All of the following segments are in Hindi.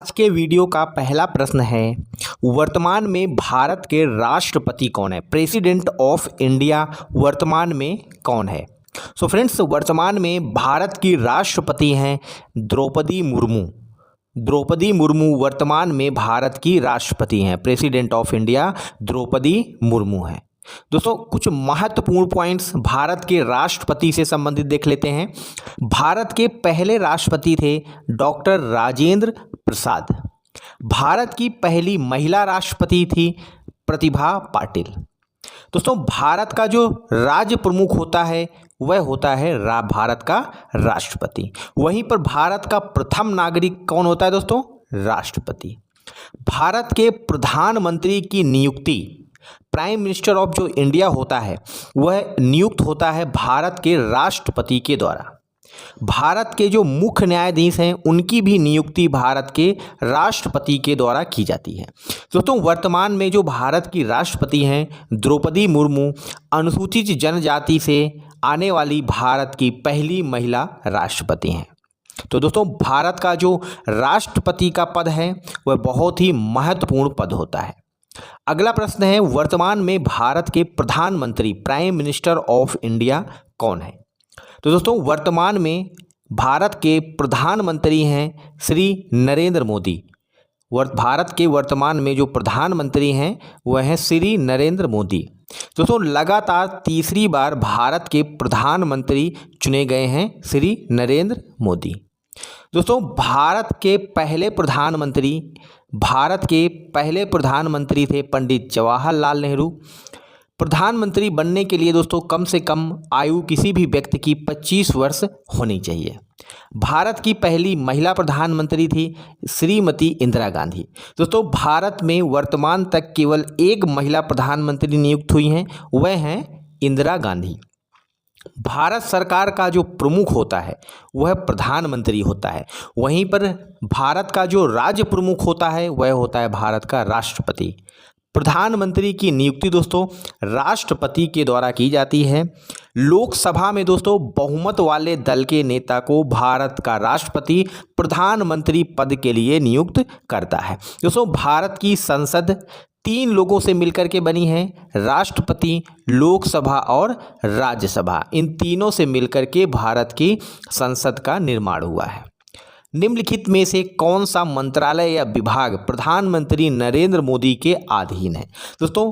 आज के वीडियो का पहला प्रश्न है, वर्तमान में भारत के राष्ट्रपति कौन है? प्रेसिडेंट ऑफ इंडिया वर्तमान में कौन है? सो फ्रेंड्स, वर्तमान में भारत की राष्ट्रपति हैं द्रौपदी मुर्मू। द्रौपदी मुर्मू वर्तमान में भारत की राष्ट्रपति हैं। President of India Droupadi Murmu हैं। दोस्तों, कुछ महत्वपूर्ण पॉइंट्स भारत के राष्ट्रपति से संबंधित देख लेते हैं। भारत के पहले राष्ट्रपति थे डॉक्टर राजेंद्र प्रसाद। भारत की पहली महिला राष्ट्रपति थी प्रतिभा पाटिल। दोस्तों, भारत का जो राज्य प्रमुख होता है वह होता है भारत का राष्ट्रपति। वहीं पर भारत का प्रथम नागरिक कौन होता है दोस्तों? राष्ट्रपति। भारत के प्रधानमंत्री की नियुक्ति, प्राइम मिनिस्टर ऑफ जो इंडिया होता है वह नियुक्त होता है भारत के राष्ट्रपति के द्वारा। भारत के जो मुख्य न्यायाधीश हैं उनकी भी नियुक्ति भारत के राष्ट्रपति के द्वारा की जाती है। दोस्तों, वर्तमान में जो भारत की राष्ट्रपति हैं द्रौपदी मुर्मू अनुसूचित जनजाति से आने वाली भारत की पहली महिला राष्ट्रपति हैं। तो दोस्तों, भारत का जो राष्ट्रपति का पद है वह बहुत ही महत्वपूर्ण पद होता है। अगला प्रश्न है, वर्तमान में भारत के प्रधानमंत्री प्राइम मिनिस्टर ऑफ इंडिया कौन है? तो दोस्तों, वर्तमान में भारत के प्रधानमंत्री हैं श्री नरेंद्र मोदी। भारत के वर्तमान में जो प्रधानमंत्री हैं वह हैं श्री नरेंद्र मोदी। दोस्तों, लगातार तीसरी बार भारत के प्रधानमंत्री चुने गए हैं श्री नरेंद्र मोदी। दोस्तों, भारत के पहले प्रधानमंत्री थे पंडित जवाहरलाल नेहरू। प्रधानमंत्री बनने के लिए दोस्तों कम से कम आयु किसी भी व्यक्ति की 25 वर्ष होनी चाहिए। भारत की पहली महिला प्रधानमंत्री थी श्रीमती इंदिरा गांधी। दोस्तों, भारत में वर्तमान तक केवल एक महिला प्रधानमंत्री नियुक्त हुई हैं, वह हैं इंदिरा गांधी। भारत सरकार का जो प्रमुख होता है वह प्रधानमंत्री होता है। वहीं पर भारत का जो राज्य प्रमुख होता है वह होता है भारत का राष्ट्रपति। प्रधानमंत्री की नियुक्ति दोस्तों राष्ट्रपति के द्वारा की जाती है। लोकसभा में दोस्तों बहुमत वाले दल के नेता को भारत का राष्ट्रपति प्रधानमंत्री पद के लिए नियुक्त करता है। दोस्तों, भारत की संसद 3 लोगों से मिलकर के बनी है, राष्ट्रपति, लोकसभा और राज्यसभा। इन तीनों से मिलकर के भारत की संसद का निर्माण हुआ है। निम्नलिखित में से कौन सा मंत्रालय या विभाग प्रधानमंत्री नरेंद्र मोदी के अधीन है? दोस्तों,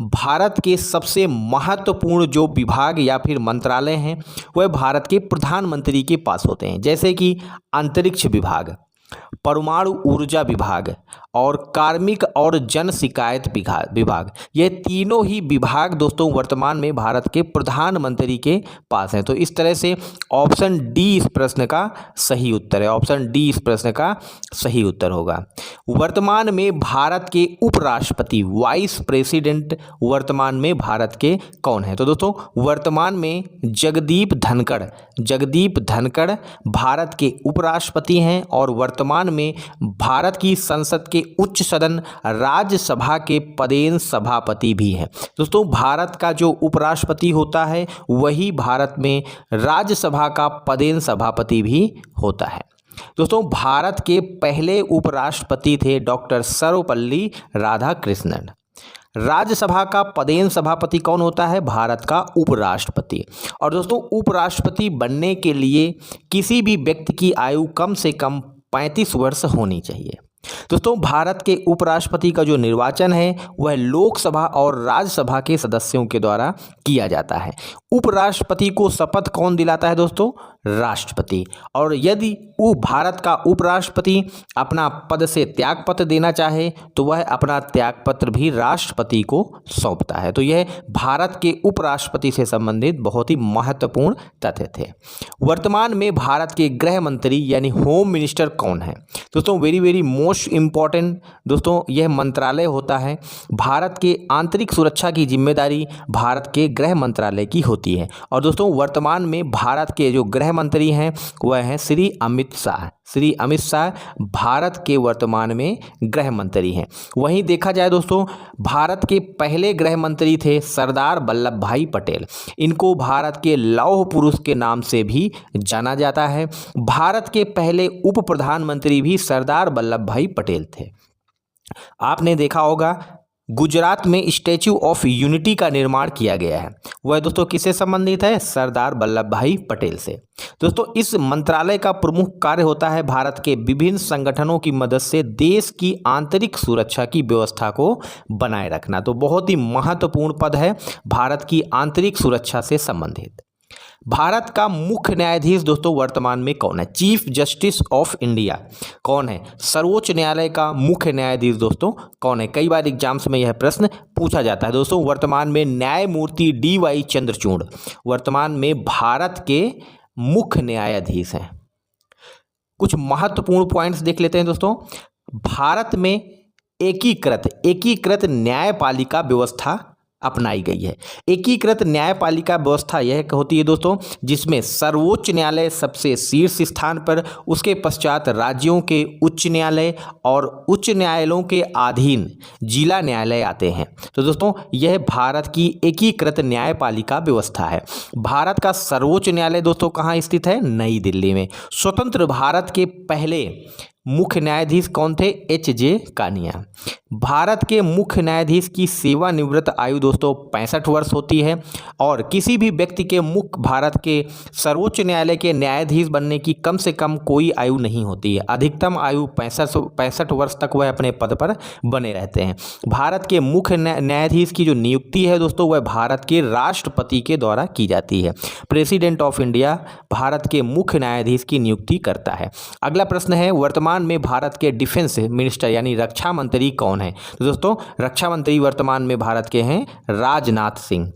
भारत के सबसे महत्वपूर्ण जो विभाग या फिर मंत्रालय हैं वह भारत के प्रधानमंत्री के पास होते हैं, जैसे कि अंतरिक्ष विभाग, परमाणु ऊर्जा विभाग और कार्मिक और जन शिकायत विभाग। ये तीनों ही विभाग दोस्तों वर्तमान में भारत के प्रधानमंत्री के पास हैं। तो इस तरह से ऑप्शन डी इस प्रश्न का सही उत्तर है। ऑप्शन डी इस प्रश्न का सही उत्तर होगा। वर्तमान में भारत के उपराष्ट्रपति वाइस प्रेसिडेंट वर्तमान में भारत के कौन है? तो दोस्तों, वर्तमान में जगदीप धनखड़ भारत के उपराष्ट्रपति हैं और वर्तमान में भारत की संसद के उच्च सदन राज्यसभा के पदेन सभापति भी हैं। दोस्तों, भारत का जो उपराष्ट्रपति होता है वही भारत में राज्यसभा का पदेन सभापति भी होता है। दोस्तों, भारत के पहले उपराष्ट्रपति थे डॉक्टर सर्वपल्ली राधाकृष्णन। राज्यसभा का पदेन सभापति कौन होता है? भारत का उपराष्ट्रपति। और दोस्तों, उपराष्ट्रपति बनने के लिए किसी भी व्यक्ति की आयु कम से कम 35 वर्ष होनी चाहिए। दोस्तों, भारत के उपराष्ट्रपति का जो निर्वाचन है वह लोकसभा और राज्यसभा के सदस्यों के द्वारा किया जाता है। उपराष्ट्रपति को शपथ कौन दिलाता है दोस्तों? राष्ट्रपति। और यदि वो भारत का उपराष्ट्रपति अपना पद से त्यागपत्र देना चाहे तो वह अपना त्यागपत्र भी राष्ट्रपति को सौंपता है। तो यह भारत के उपराष्ट्रपति से संबंधित बहुत ही महत्वपूर्ण तथ्य थे। वर्तमान में भारत के गृह मंत्री यानी होम मिनिस्टर कौन है? दोस्तों, वेरी मोस्ट इम्पॉर्टेंट दोस्तों यह मंत्रालय होता है। भारत के आंतरिक सुरक्षा की जिम्मेदारी भारत के गृह मंत्रालय की होती है। और दोस्तों, वर्तमान में भारत के जो गृह मंत्री हैं वह हैं श्री अमित शाह। श्री अमित शाह भारत के वर्तमान में गृह मंत्री हैं। वहीं देखा जाए दोस्तों, भारत के पहले गृह मंत्री थे सरदार वल्लभ भाई पटेल। इनको भारत के लौह पुरुष के नाम से भी जाना जाता है। भारत के पहले उप प्रधानमंत्री भी सरदार वल्लभ भाई पटेल थे। आपने देखा होगा गुजरात में स्टैच्यू ऑफ यूनिटी का निर्माण किया गया है, वह दोस्तों किससे संबंधित है? सरदार वल्लभ भाई पटेल से। दोस्तों इस मंत्रालय का प्रमुख कार्य होता है भारत के विभिन्न संगठनों की मदद से देश की आंतरिक सुरक्षा की व्यवस्था को बनाए रखना। तो बहुत ही महत्वपूर्ण पद है भारत की आंतरिक सुरक्षा से संबंधित। भारत का मुख्य न्यायाधीश दोस्तों वर्तमान में कौन है? चीफ जस्टिस ऑफ इंडिया कौन है? सर्वोच्च न्यायालय का मुख्य न्यायाधीश दोस्तों कौन है? कई बार एग्जाम्स में यह प्रश्न पूछा जाता है दोस्तों। वर्तमान में न्यायमूर्ति DY चंद्रचूड़ वर्तमान में भारत के मुख्य न्यायाधीश हैं। कुछ महत्वपूर्ण पॉइंट्स देख लेते हैं दोस्तों। भारत में एकीकृत न्यायपालिका व्यवस्था अपनाई गई है। एकीकृत न्यायपालिका व्यवस्था यह होती है दोस्तों जिसमें सर्वोच्च न्यायालय सबसे शीर्ष स्थान पर, उसके पश्चात राज्यों के उच्च न्यायालय और उच्च न्यायालयों के अधीन जिला न्यायालय आते हैं। तो दोस्तों यह भारत की एकीकृत न्यायपालिका व्यवस्था है। भारत का सर्वोच्च न्यायालय दोस्तों कहाँ स्थित है? नई दिल्ली में। स्वतंत्र भारत के पहले मुख्य न्यायाधीश कौन थे? HJ कानिया। भारत के मुख्य न्यायाधीश की सेवानिवृत्त आयु दोस्तों 65 वर्ष होती है और किसी भी व्यक्ति के मुख्य भारत के सर्वोच्च न्यायालय के न्यायाधीश बनने की कम से कम कोई आयु नहीं होती है। अधिकतम आयु 65 वर्ष तक वह अपने पद पर बने रहते हैं। भारत के मुख्य न्यायाधीश की जो नियुक्ति है दोस्तों वह भारत के राष्ट्रपति के द्वारा की जाती है। प्रेसिडेंट ऑफ इंडिया भारत के मुख्य न्यायाधीश की नियुक्ति करता है। अगला प्रश्न है वर्तमान में भारत के डिफेंस मिनिस्टर यानी रक्षा मंत्री कौन है? तो दोस्तों रक्षा मंत्री वर्तमान में भारत के हैं राजनाथ सिंह।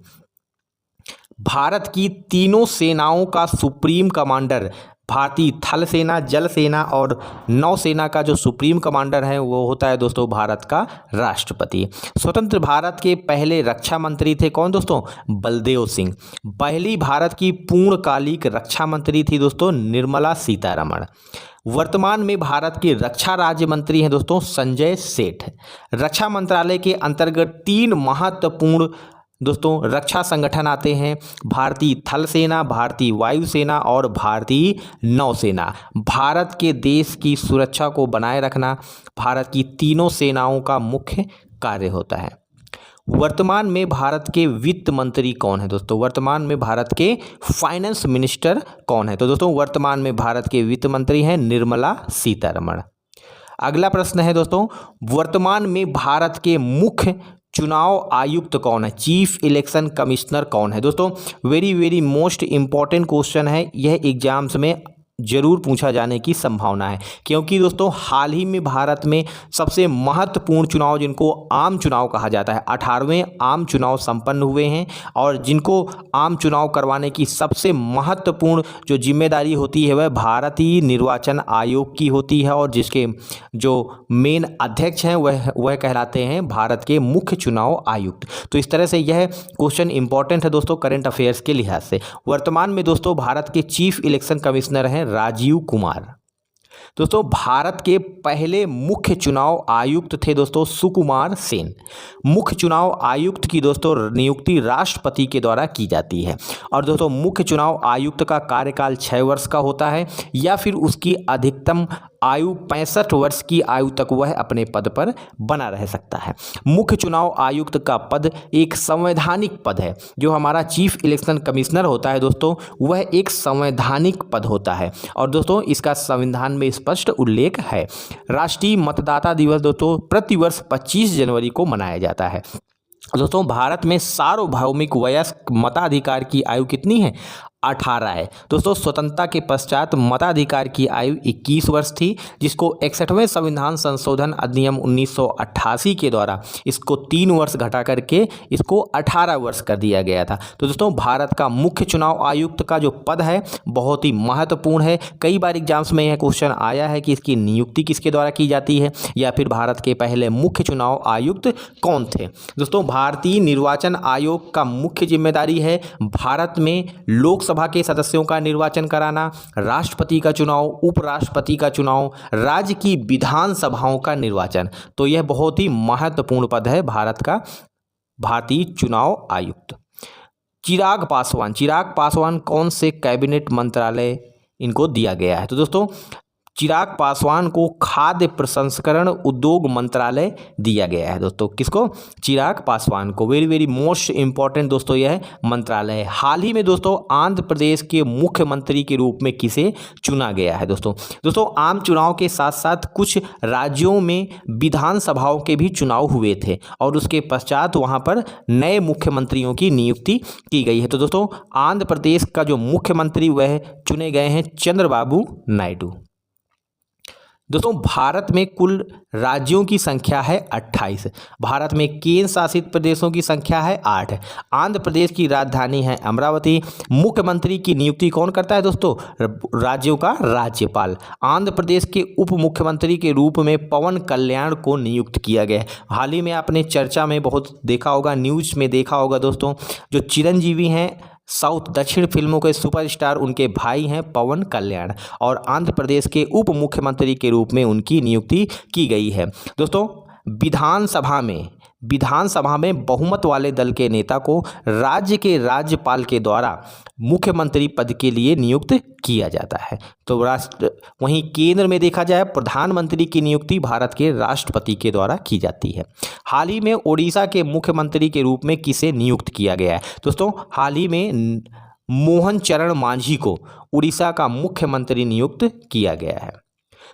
भारत की तीनों सेनाओं का सुप्रीम कमांडर, भारतीय थल सेना, जल सेना और नौसेना का जो सुप्रीम कमांडर है वो होता है दोस्तों भारत का राष्ट्रपति। स्वतंत्र भारत के पहले रक्षा मंत्री थे कौन दोस्तों? बलदेव सिंह। पहली भारत की पूर्णकालिक रक्षा मंत्री थी दोस्तों निर्मला सीतारमण। वर्तमान में भारत के रक्षा राज्य मंत्री हैं दोस्तों संजय सेठ। रक्षा मंत्रालय के अंतर्गत 3 महत्वपूर्ण दोस्तों रक्षा संगठन आते हैं, भारतीय थल सेना, भारतीय वायुसेना और भारतीय नौसेना। भारत के देश की सुरक्षा को बनाए रखना भारत की तीनों सेनाओं का मुख्य कार्य होता है। वर्तमान में भारत के वित्त मंत्री कौन है दोस्तों? वर्तमान में भारत के फाइनेंस मिनिस्टर कौन है? तो दोस्तों वर्तमान में भारत के वित्त मंत्री हैं निर्मला सीतारमण। अगला प्रश्न है दोस्तों वर्तमान में भारत के मुख्य चुनाव आयुक्त कौन है? चीफ इलेक्शन कमिश्नर कौन है? दोस्तों वेरी मोस्ट इंपॉर्टेंट क्वेश्चन है, यह एग्जाम्स में जरूर पूछा जाने की संभावना है क्योंकि दोस्तों हाल ही में भारत में सबसे महत्वपूर्ण चुनाव जिनको आम चुनाव कहा जाता है 18वें आम चुनाव संपन्न हुए हैं और जिनको आम चुनाव करवाने की सबसे महत्वपूर्ण जो जिम्मेदारी होती है वह भारतीय निर्वाचन आयोग की होती है और जिसके जो मेन अध्यक्ष हैं वह कहलाते हैं भारत के मुख्य चुनाव आयुक्त। तो इस तरह से यह क्वेश्चन इंपॉर्टेंट है दोस्तों करंट अफेयर्स के लिहाज से। वर्तमान में दोस्तों भारत के चीफ इलेक्शन कमिश्नर हैं राजीव कुमार। दोस्तों भारत के पहले मुख्य चुनाव आयुक्त थे दोस्तों सुकुमार सेन। मुख्य चुनाव आयुक्त की दोस्तों नियुक्ति राष्ट्रपति के द्वारा की जाती है और दोस्तों मुख्य चुनाव आयुक्त का कार्यकाल 6 वर्ष का होता है या फिर उसकी अधिकतम आयु 65 वर्ष की आयु तक वह अपने पद पर बना रह सकता है। मुख्य चुनाव आयुक्त का पद एक संवैधानिक पद है। जो हमारा चीफ इलेक्शन कमिश्नर होता है दोस्तों वह एक संवैधानिक पद होता है और दोस्तों इसका संविधान में स्पष्ट उल्लेख है। राष्ट्रीय मतदाता दिवस दोस्तों प्रतिवर्ष 25 जनवरी को मनाया जाता है। दोस्तों भारत में सार्वभौमिक वयस्क मताधिकार की आयु कितनी है? 18 है। दोस्तों स्वतंत्रता के पश्चात मताधिकार की आयु 21 वर्ष थी जिसको 61वें संविधान संशोधन अधिनियम 1988 के द्वारा इसको 3 वर्ष घटा करके इसको 18 वर्ष कर दिया गया था। तो दोस्तों भारत का मुख्य चुनाव आयुक्त का जो पद है बहुत ही महत्वपूर्ण है। कई बार एग्जाम्स में यह क्वेश्चन आया है कि इसकी नियुक्ति किसके द्वारा की जाती है या फिर भारत के पहले मुख्य चुनाव आयुक्त कौन थे। दोस्तों भारतीय निर्वाचन आयोग का मुख्य जिम्मेदारी है भारत में लोकसभा लोकसभा के सदस्यों का निर्वाचन कराना, राष्ट्रपति का चुनाव, उपराष्ट्रपति का चुनाव, राज्य की विधानसभाओं का निर्वाचन। तो यह बहुत ही महत्वपूर्ण पद है भारत का भारतीय चुनाव आयुक्त। चिराग पासवान कौन से कैबिनेट मंत्रालय इनको दिया गया है? तो दोस्तों चिराग पासवान को खाद्य प्रसंस्करण उद्योग मंत्रालय दिया गया है। दोस्तों किसको? चिराग पासवान को। वेरी वेरी मोस्ट इंपॉर्टेंट दोस्तों यह मंत्रालय है। हाल ही में दोस्तों आंध्र प्रदेश के मुख्यमंत्री के रूप में किसे चुना गया है? दोस्तों आम चुनाव के साथ साथ कुछ राज्यों में विधानसभाओं के भी चुनाव हुए थे और उसके पश्चात वहां पर नए मुख्यमंत्रियों की नियुक्ति की गई है। तो दोस्तों आंध्र प्रदेश का जो मुख्यमंत्री वह चुने गए हैं चंद्रबाबू नायडू। दोस्तों भारत में कुल राज्यों की संख्या है 28। भारत में केंद्र शासित प्रदेशों की संख्या है 8। आंध्र प्रदेश की राजधानी है अमरावती। मुख्यमंत्री की नियुक्ति कौन करता है दोस्तों? राज्यों का राज्यपाल। आंध्र प्रदेश के उप मुख्यमंत्री के रूप में पवन कल्याण को नियुक्त किया गया है। हाल ही में आपने चर्चा में बहुत देखा होगा, न्यूज में देखा होगा दोस्तों, जो चिरंजीवी हैं साउथ दक्षिण फिल्मों के सुपरस्टार, उनके भाई हैं पवन कल्याण और आंध्र प्रदेश के उप मुख्यमंत्री के रूप में उनकी नियुक्ति की गई है। दोस्तों विधानसभा में बहुमत वाले दल के नेता को राज्य के राज्यपाल के द्वारा मुख्यमंत्री पद के लिए नियुक्त किया जाता है। तो वहीं केंद्र में देखा जाए प्रधानमंत्री की नियुक्ति भारत के राष्ट्रपति के द्वारा की जाती है। हाल ही में ओडिशा के मुख्यमंत्री के रूप में किसे नियुक्त किया गया है? दोस्तों हाल ही में मोहन चरण मांझी को उड़ीसा का मुख्यमंत्री नियुक्त किया गया है।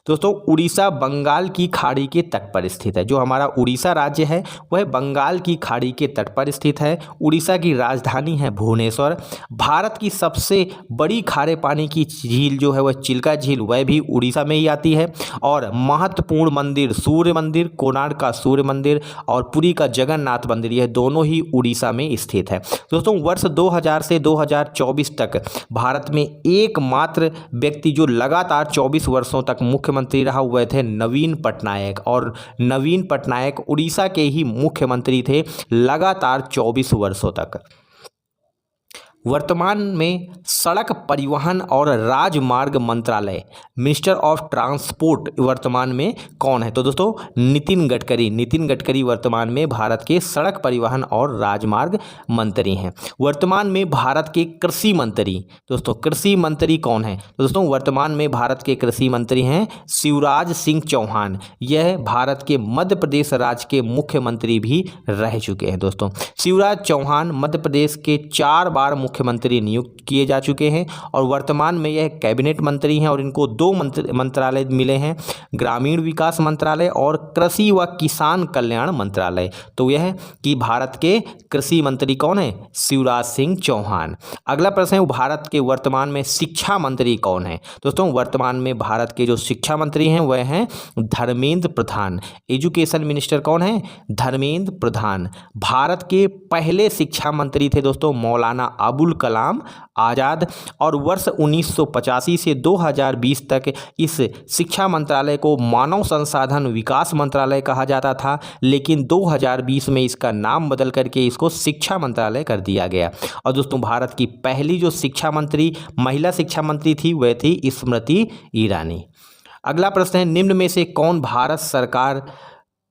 दोस्तों उड़ीसा बंगाल की खाड़ी के तट पर स्थित है। जो हमारा उड़ीसा राज्य है वह बंगाल की खाड़ी के तट पर स्थित है। उड़ीसा की राजधानी है भुवनेश्वर। भारत की सबसे बड़ी खारे पानी की झील जो है वह चिल्का झील, वह भी उड़ीसा में ही आती है। और महत्वपूर्ण मंदिर सूर्य मंदिर, कोणार्क का सूर्य मंदिर और पुरी का जगन्नाथ मंदिर, यह दोनों ही उड़ीसा में स्थित है। दोस्तों वर्ष 2000 से 2024 तक भारत में एकमात्र व्यक्ति जो लगातार 24 वर्षों तक मुख्यमंत्री रहा हुए थे नवीन पटनायक, और नवीन पटनायक उड़ीसा के ही मुख्यमंत्री थे लगातार 24 वर्षों तक। वर्तमान में सड़क परिवहन और राजमार्ग मंत्रालय मिनिस्टर ऑफ ट्रांसपोर्ट वर्तमान में कौन है? तो दोस्तों नितिन गडकरी वर्तमान में भारत के सड़क परिवहन और राजमार्ग मंत्री हैं। वर्तमान में भारत के कृषि मंत्री, दोस्तों कृषि मंत्री कौन है? तो दोस्तों वर्तमान में भारत के कृषि मंत्री हैं शिवराज सिंह चौहान। यह भारत के मध्य प्रदेश राज्य के मुख्यमंत्री भी रह चुके हैं। दोस्तों शिवराज चौहान मध्य प्रदेश के 4 बार मुख्यमंत्री नियुक्त किए जा चुके हैं और वर्तमान में यह कैबिनेट मंत्री हैं और इनको 2 मंत्रालय मिले हैं, ग्रामीण विकास मंत्रालय और कृषि व किसान कल्याण मंत्रालय। तो यह कि भारत के कृषि मंत्री कौन है? शिवराज सिंह चौहान। अगला प्रश्न है भारत के वर्तमान में शिक्षा मंत्री कौन है? दोस्तों वर्तमान में भारत के जो शिक्षा मंत्री हैं वह हैं धर्मेंद्र प्रधान। एजुकेशन मिनिस्टर कौन है? धर्मेंद्र प्रधान। भारत के पहले शिक्षा मंत्री थे दोस्तों मौलाना अबुल कलाम आज़ाद और वर्ष 1985 से 2020 तक इस शिक्षा मंत्रालय को मानव संसाधन विकास मंत्रालय कहा जाता था, लेकिन 2020 में इसका नाम बदल करके इसको शिक्षा मंत्रालय कर दिया गया। और दोस्तों भारत की पहली जो शिक्षा मंत्री महिला शिक्षा मंत्री थी वह थी स्मृति ईरानी। अगला प्रश्न है निम्न में से कौन भारत सरकार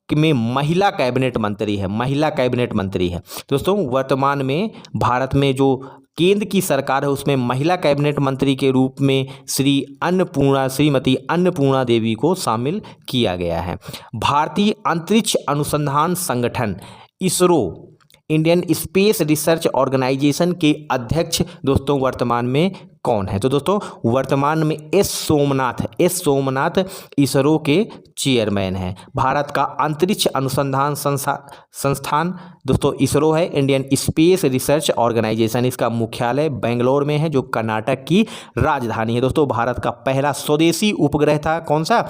में महिला कैबिनेट मंत्री है? दोस्तों वर्तमान में भारत में जो केंद्र की सरकार है उसमें महिला कैबिनेट मंत्री के रूप में श्रीमती अन्नपूर्णा देवी को शामिल किया गया है। भारतीय अंतरिक्ष अनुसंधान संगठन ISRO Indian space research organisation के अध्यक्ष दोस्तों वर्तमान में कौन है? तो दोस्तों वर्तमान में एस सोमनाथ इसरो के चेयरमैन हैं। भारत का अंतरिक्ष अनुसंधान संस्थान दोस्तों इसरो है, इंडियन स्पेस रिसर्च ऑर्गेनाइजेशन। इसका मुख्यालय बेंगलोर में है जो कर्नाटक की राजधानी है। दोस्तों भारत का पहला स्वदेशी उपग्रह था कौन सा?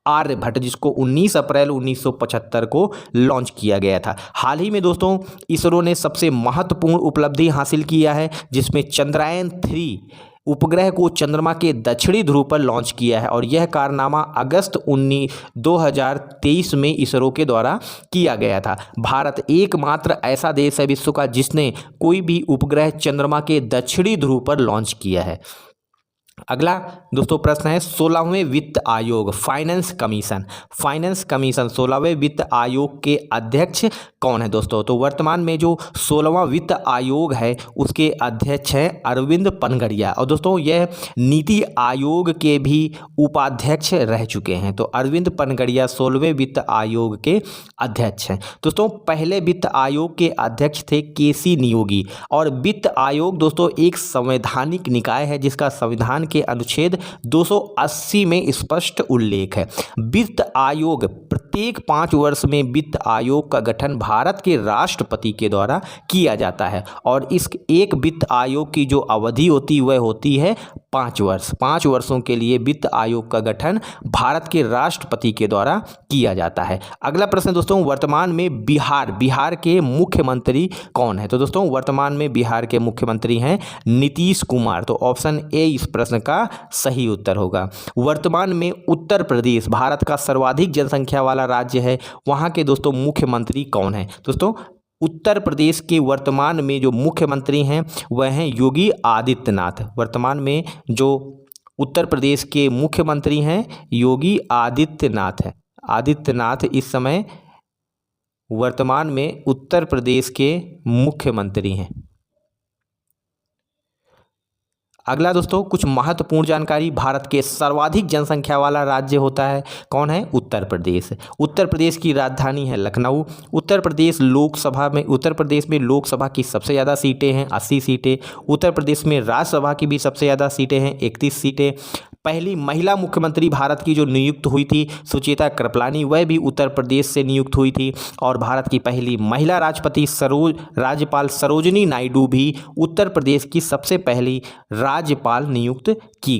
आर्यभट्ट, जिसको 19 अप्रैल 1975 को लॉन्च किया गया था। हाल ही में दोस्तों इसरो ने सबसे महत्वपूर्ण उपलब्धि हासिल किया है जिसमें चंद्रयान 3 उपग्रह को चंद्रमा के दक्षिणी ध्रुव पर लॉन्च किया है और यह कारनामा अगस्त 2023 में इसरो के द्वारा किया गया था। भारत एकमात्र ऐसा देश है विश्व का जिसने कोई भी उपग्रह चंद्रमा के दक्षिणी ध्रुव पर लॉन्च किया है। अगला दोस्तों प्रश्न है 16वें वित्त आयोग फाइनेंस कमीशन 16वें वित्त आयोग के अध्यक्ष कौन है दोस्तों? तो वर्तमान में जो 16वां वित्त आयोग है उसके अध्यक्ष हैं अरविंद पनगड़िया और दोस्तों यह नीति आयोग के भी उपाध्यक्ष रह चुके हैं। तो अरविंद पनगड़िया 16वें वित्त आयोग के अध्यक्ष हैं। दोस्तों पहले वित्त आयोग के अध्यक्ष थे केसी नियोगी और वित्त आयोग दोस्तों एक संवैधानिक निकाय है जिसका संविधान के अनुच्छेद 280 में स्पष्ट उल्लेख है। वित्त आयोग प्रत्येक 5 वर्ष में वित्त आयोग का गठन भारत के राष्ट्रपति के द्वारा किया जाता है और इस एक वित्त आयोग की जो अवधि होती है वह होती है 5 वर्ष। 5 वर्षों के लिए वित्त आयोग का गठन भारत के राष्ट्रपति के द्वारा किया जाता है। अगला प्रश्न दोस्तों वर्तमान में बिहार के मुख्यमंत्री कौन है? तो दोस्तों वर्तमान में बिहार के मुख्यमंत्री हैं नीतीश कुमार। तो ऑप्शन ए इस प्रश्न का सही उत्तर होगा। वर्तमान में उत्तर प्रदेश भारत का सर्वाधिक जनसंख्या वाला राज्य है, वहां के दोस्तों मुख्यमंत्री कौन है? दोस्तों उत्तर प्रदेश के वर्तमान में जो मुख्यमंत्री हैं वह हैं योगी आदित्यनाथ। वर्तमान में जो उत्तर प्रदेश के मुख्यमंत्री हैं योगी आदित्यनाथ है। आदित्यनाथ इस समय वर्तमान में उत्तर प्रदेश के मुख्यमंत्री हैं। अगला दोस्तों कुछ महत्वपूर्ण जानकारी, भारत के सर्वाधिक जनसंख्या वाला राज्य होता है कौन है? उत्तर प्रदेश। उत्तर प्रदेश की राजधानी है लखनऊ। उत्तर प्रदेश में लोकसभा की सबसे ज़्यादा सीटें हैं 80 सीटें। उत्तर प्रदेश में राज्यसभा की भी सबसे ज़्यादा सीटें हैं 31 सीटें। पहली महिला मुख्यमंत्री भारत की जो नियुक्त हुई थी सुचेता कृपलानी, वह भी उत्तर प्रदेश से नियुक्त हुई थी और भारत की पहली महिला राष्ट्रपति राज्यपाल सरोजिनी नायडू भी उत्तर प्रदेश की सबसे पहली राज्यपाल नियुक्त की